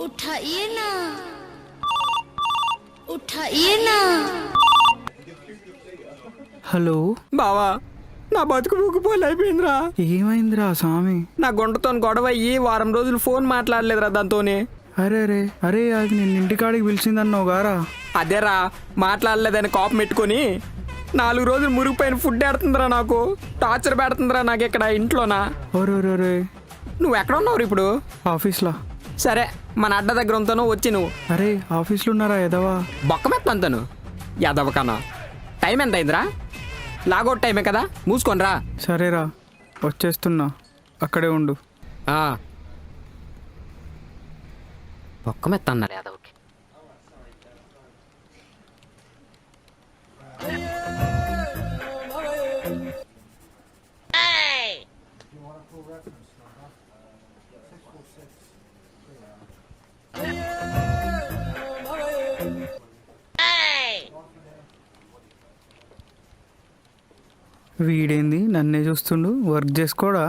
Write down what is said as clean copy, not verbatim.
उठाइए ना उठाइए ना। హలో బావా నా బతుకు ముగ్గుపోలు అయిపోయిందిరా. ఏమైందిరా స్వామి? నా గుంటతో గొడవ అయ్యి వారం రోజులు ఫోన్ మాట్లాడలేదురా దాంతోనే. అరే అరే అరే అది నేను ఇంటికాడికి పిలిచిందన్నావు గారా? అదేరా మాట్లాడలేదని కోపం పెట్టుకొని 4 రోజులు మురిగిపోయిన ఫుడ్ పెడుతుందిరా, నాకు టార్చర్ పెడుతుందిరా నాకు ఇక్కడ ఇంట్లోనా. ఒరే నువ్వు ఎక్కడ ఉన్నావు ఇప్పుడు? ఆఫీస్లో. సరే మన అడ్డ దగ్గర ఉంటాను, వచ్చి నువ్వు. అరే ఆఫీస్లో ఉన్నారా ఎదవా? బొక్కమెత్తంతాను యాదవకన్నా. టైం ఎంత అయిందిరా? లాగౌట్ టైమే కదా, మూసుకొనిరా. సరేరా వచ్చేస్తున్నా, అక్కడే ఉండు. బొక్కమెత్తన్నారు యాదవ్కి. వీడేంది నన్నే చూస్తుండు, వర్క్ చేసుకోడా?